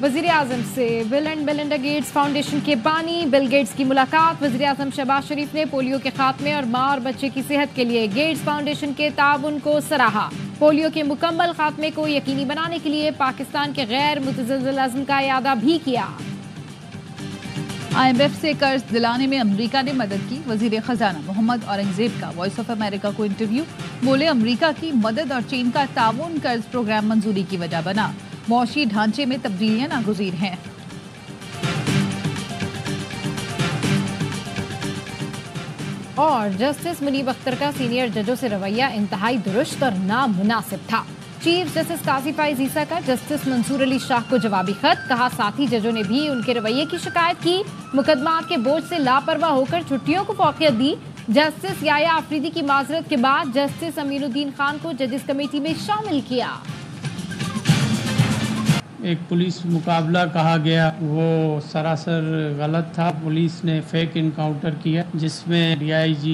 वजीर आजम से bill and Melinda Gates foundation के बानी बिल गेट्स की मुलाकात। वजीर आजम शहबाज शरीफ ने पोलियो के खात्मे और माँ और बच्चे की सेहत के लिए गेट्स फाउंडेशन के ताउन को सराहा। पोलियो के मुकम्मल खात्मे को यकीनी बनाने के लिए पाकिस्तान के गैर मुतज़्ज़ल अज़्म का इयादा भी किया। IMF से कर्ज दिलाने में अमेरिका ने मदद की। वजीर खजाना मोहम्मद औरंगजेब का वॉइस ऑफ अमेरिका को इंटरव्यू। बोले अमेरिका की मदद और चीन का ताउन कर्ज प्रोग्राम मंजूरी की वजह बना। मौशी ढांचे में तब्दीलियां नागुज़ीर हैं। और जस्टिस मुनीब अख्तर का सीनियर जजों से रवैया इंतहाई दुरुस्त और नामुनासिब था। चीफ जस्टिस काजी फाइज ईसा का जस्टिस मंसूर अली शाह को जवाबी खत। कहा साथी जजों ने भी उनके रवैये की शिकायत की। मुकदमात के बोझ से लापरवाह होकर छुट्टियों को फौकियत दी। जस्टिस याया आफरीदी की माजरत के बाद जस्टिस अमीनुद्दीन खान को जजेस कमेटी में शामिल किया। एक पुलिस मुकाबला कहा गया, वो सरासर गलत था। पुलिस ने फेक इनकाउंटर किया जिसमें DIG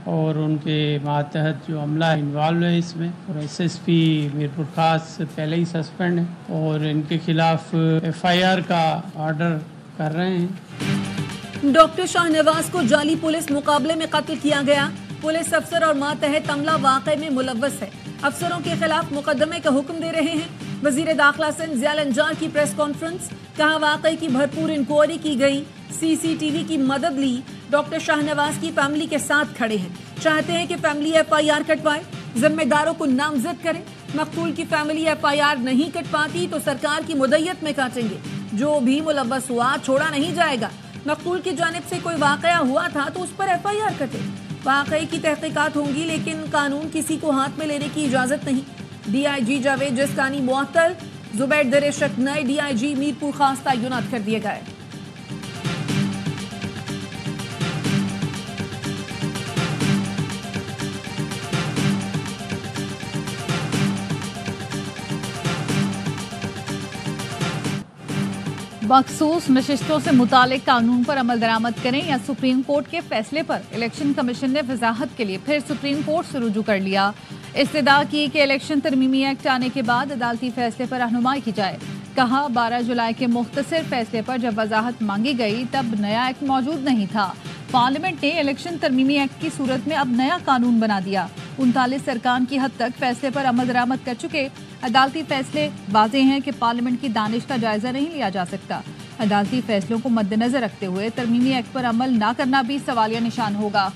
और उनके मातहत जो अमला इन्वॉल्व है इसमें, और SSP मीरपुर खास पहले ही सस्पेंड है और इनके खिलाफ FIR का ऑर्डर कर रहे हैं। डॉक्टर शाहनवाज को जाली पुलिस मुकाबले में कत्ल किया गया। पुलिस अफसर और मातहत अमला वाकई में मुलव्वस है। अफसरों के खिलाफ मुकदमे का हुक्म दे रहे हैं। वजीर दाखिला सिंध ज़ियाल अंजार की प्रेस कॉन्फ्रेंस। कहा वाकई की भरपूर इंक्वायरी की गई। CCTV की मदद ली। डॉक्टर शाहनवाज की फैमिली के साथ खड़े हैं। चाहते हैं कि फैमिली FIR कटवाए, जिम्मेदारों को नामजद करें। मकतूल की फैमिली FIR नहीं कट पाती तो सरकार की मुद्दत में काटेंगे। जो भी मुलव्वस हुआ छोड़ा नहीं जाएगा। मकतूल की जानिब से कोई वाकया हुआ था तो उस पर FIR कटे। वाकई की तहकीकात होंगी लेकिन कानून किसी को हाथ में लेने की इजाजत नहीं। DIG जावेद जिस्तानी मुअत्तल। जुबैर दरेशक नए DIG मीरपुर खास तैनात कर दिए गए। मखसूस नशिस्तों से मुतालिक कानून पर अमल दरामद करें या सुप्रीम कोर्ट के फैसले पर इलेक्शन कमीशन ने वजाहत के लिए फिर सुप्रीम कोर्ट से रुजू कर लिया। इस्तदा की कि इलेक्शन तरमीमी एक्ट आने के बाद अदालती फैसले पर रहनुमाई की जाए। कहा 12 जुलाई के मुख्तसर फैसले पर जब वजाहत मांगी गई तब नया एक्ट मौजूद नहीं था। पार्लियामेंट ने इलेक्शन तरमीमी एक्ट की सूरत में अब नया कानून बना दिया। 39 अरकान की हद तक फैसले पर अमल दरामद कर चुके। अदालती फैसले वाज़ेह हैं कि पार्लियामेंट की दानिश का जायजा नहीं लिया जा सकता। अदालती फैसलों को मद्देनजर रखते हुए तरमीमी एक्ट पर अमल न करना भी सवालिया निशान होगा।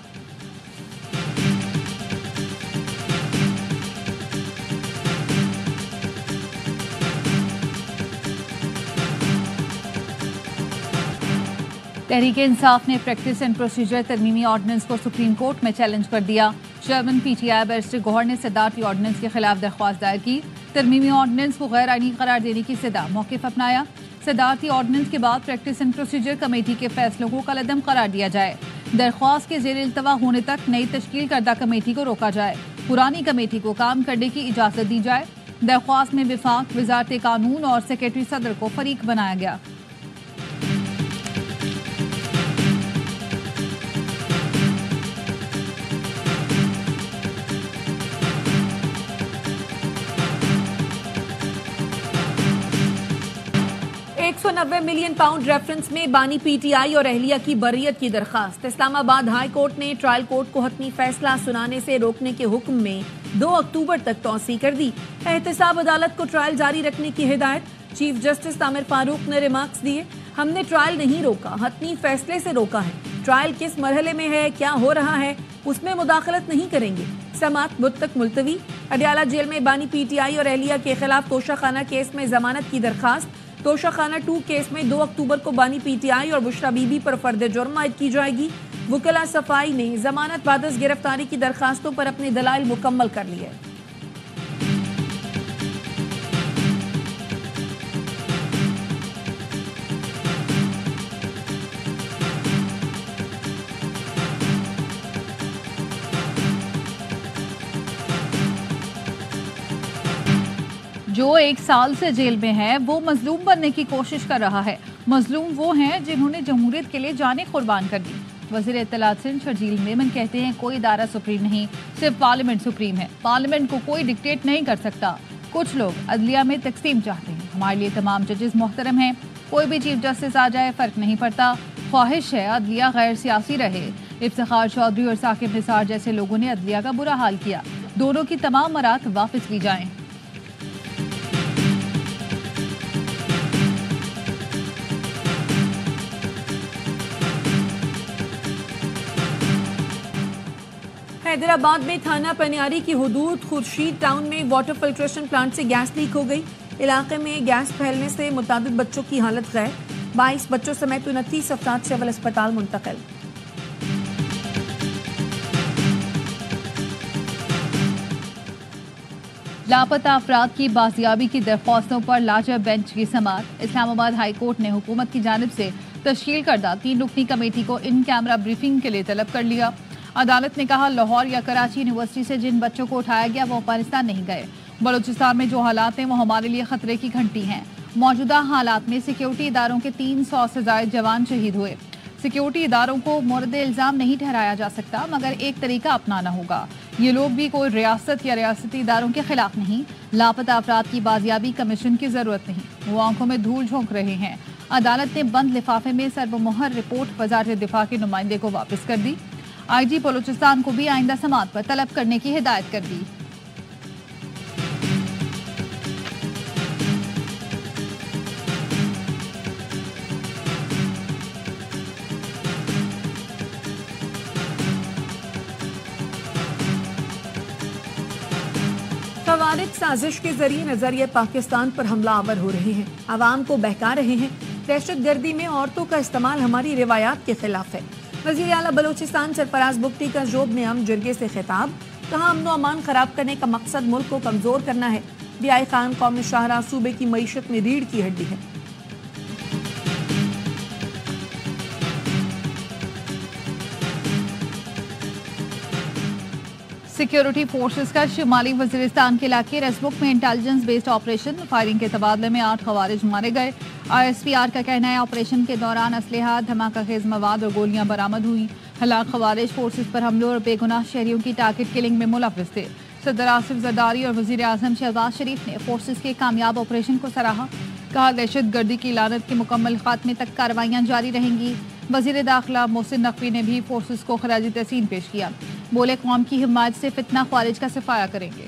तहरीक इंसाफ ने प्रैक्टिस एंड प्रोसीजर तरमीमी ऑर्डिनेंस को सुप्रीम कोर्ट में चैलेंज कर दिया। चेयरमैन PTI बैरिस्टर गौहर ने सदारती ऑर्डिनेंस के खिलाफ दरख्वास्त दायर की। तरमीमी ऑर्डिनेंस को गैर आईनी करार देने की सदा मौक़िफ़ अपनाया। सदारती ऑर्डिनेंस के बाद प्रैक्टिस एंड प्रोसीजर कमेटी के फैसलों को कलअदम करार दिया जाए। दरख्वास्त के ज़ेर इल्तवा होने तक नई तश्कील करदा कमेटी को रोका जाए। पुरानी कमेटी को काम करने की इजाज़त दी जाए। दरख्वास्त में विफाक, वज़ारत कानून और सेक्रेटरी सदर को फरीक बनाया गया। £190 मिलियन रेफरेंस में बानी PTI और अहलिया की बर्रियत की दरखास्त। इस्लामाबाद हाई कोर्ट ने ट्रायल कोर्ट को हतमी फैसला सुनाने से रोकने के हुक्म में 2 अक्टूबर तक तौसी कर दी। एहतसाब अदालत को ट्रायल जारी रखने की हिदायत। चीफ जस्टिस तामिर फारूक ने रिमार्क्स दिए। हमने ट्रायल नहीं रोका, हतमी फैसले से रोका है। ट्रायल किस मरहले में है, क्या हो रहा है, उसमें मुदाखलत नहीं करेंगे। समात बुध तक मुलतवी। अडयाला जेल में बानी PTI और अहलिया के खिलाफ तोशाखाना केस में जमानत की दरखास्त। तोशाखाना 2 केस में 2 अक्टूबर को बानी PTI और बुशरा बीबी पर फर्द जुर्म आयद की जाएगी। वकला सफाई ने जमानत बादस गिरफ्तारी की दरखास्तों पर अपने दलाइल मुकम्मल कर लिए। जो 1 साल से जेल में है वो मजलूम बनने की कोशिश कर रहा है। मजलूम वो हैं जिन्होंने जमहूरियत के लिए जानें कुर्बान कर दी। वज़ीर इत्तलात सिंध शर्जील मेमन कहते हैं कोई इदारा सुप्रीम नहीं, सिर्फ पार्लियामेंट सुप्रीम है। पार्लियामेंट को कोई डिक्टेट नहीं कर सकता। कुछ लोग अदलिया में तकसीम चाहते हैं। हमारे लिए तमाम जजेस मोहतरम हैं, कोई भी चीफ जस्टिस आ जाए फ़र्क नहीं पड़ता। ख्वाहिश है अदलिया गैर सियासी रहे। इफ्तिखार चौधरी और साकिब निसार जैसे लोगों ने अदलिया का बुरा हाल किया। दोनों की तमाम मरात वापस ली जाएं। हैदराबाद में थाना पनियारी की हुदूद खुर्शीद टाउन में वाटर फिल्ट्रेशन प्लांट से गैस लीक हो गई। इलाके में गैस फैलने से मुताबिक बच्चों की हालत गैर, 22 बच्चों समेत 29 अफराद सिविल अस्पताल मुंतकिल। लापता अफराद की बाजियाबी की दरख्वास्तों पर लाजर बेंच की समाअत। इस्लामाबाद हाई कोर्ट ने हुकूमत की जानिब से तश्कील करदा 3 रुकनी कमेटी को इन कैमरा ब्रीफिंग के लिए तलब कर लिया। अदालत ने कहा लाहौर या कराची यूनिवर्सिटी से जिन बच्चों को उठाया गया वो अफगानिस्तान नहीं गए। बलूचिस्तान में जो हालात हैं वो हमारे लिए खतरे की घंटी हैं। मौजूदा हालात में सिक्योरिटी इदारों के 300 से ज्यादा जवान शहीद हुए। सिक्योरिटी इदारों को मोरद इल्जाम नहीं ठहराया जा सकता, मगर एक तरीका अपनाना होगा। ये लोग भी कोई रियासत या रियासती इदारों के खिलाफ नहीं। लापता अफराद की बाजियाबी कमीशन की जरूरत नहीं, वो आंखों में धूल झोंक रहे हैं। अदालत ने बंद लिफाफे में सर्वमोहर रिपोर्ट वजारत दिफा के नुमाइंदे को वापस कर दी। IG बलूचिस्तान को भी आइंदा समाअत पर तलब करने की हिदायत कर दी। खवारिज साजिश के जरिए नजरिए पाकिस्तान पर हमलावर हो रहे हैं, आवाम को बहका रहे हैं। दहशतगर्दी में औरतों का इस्तेमाल हमारी रिवायात के खिलाफ है। वज़ीर आला बलूचिस्तान सरफराज बुख्ती का जोब में हम जिरगे से खिताब। कहा अमन अमान खराब करने का मकसद मुल्क को कमजोर करना है। बियाई खान कौम शाहरा सूबे की मईशत में रीढ़ की हड्डी है। सिक्योरिटी फोर्सेस का शिमाली वजीरिस्तान के इलाके रसमुख में इंटेलिजेंस बेस्ड ऑपरेशन। फायरिंग के तबादले में 8 खवारिज मारे गए। ISPR का कहना है ऑपरेशन के दौरान असलहा, धमाका खेज मवाद और गोलियां बरामद हुई। हलाक खवारिज फोर्सेस पर हमलों और बेगुनाह शहरियों की टारगेट किलिंग में मुलव्वस थे। सदर आसिफ जरदारी और वजीर आजम शहबाज शरीफ ने फोर्सेस के कामयाब ऑपरेशन को सराहा। कहा दहशत गर्दी की लानत के मुकम्मल खात्मे तक कार्रवाइयां जारी रहेंगी। वजीर दाखिला मोहसिन नकवी ने भी फोर्सेस को खराजी तहसीन पेश किया। बोले कौम की हिमायत से फितना ख्वारिज का सफाया करेंगे।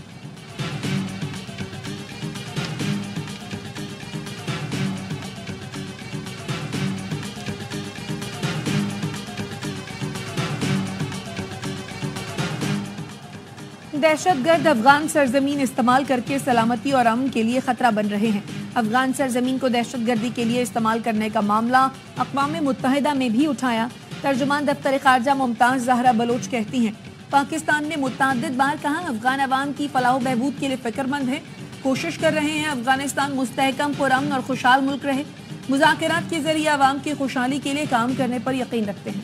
दहशतगर्द अफगान सरजमीन इस्तेमाल करके सलामती और अमन के लिए खतरा बन रहे हैं। अफगान सरजमीन को दहशतगर्दी के लिए इस्तेमाल करने का मामला अक़वाम मुत्तहिदा में भी उठाया। तर्जुमान दफ्तर खारजा मुमताज जहरा बलोच कहती हैं पाकिस्तान ने मुतअद्दिद बार कहा अफगान अवाम की फलाह बहबूद के लिए फिक्रमंद है, कोशिश कर रहे हैं अफगानिस्तान मुस्तहकम, पुरअमन और खुशहाल मुल्क रहे। मुज़ाकरात के जरिए अवाम की खुशहाली के लिए काम करने पर यकीन रखते हैं।